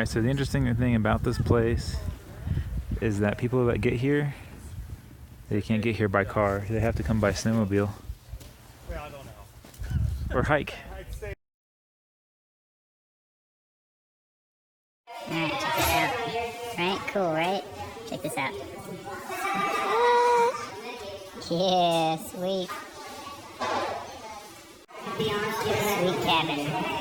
Alright, so the interesting thing about this place is that people that get here, they can't get here by car. They have to come by snowmobile. Well, I don't know. Or hike. Alright, check this out. Right? Cool, right? Check this out. Yeah, sweet. Sweet cabin.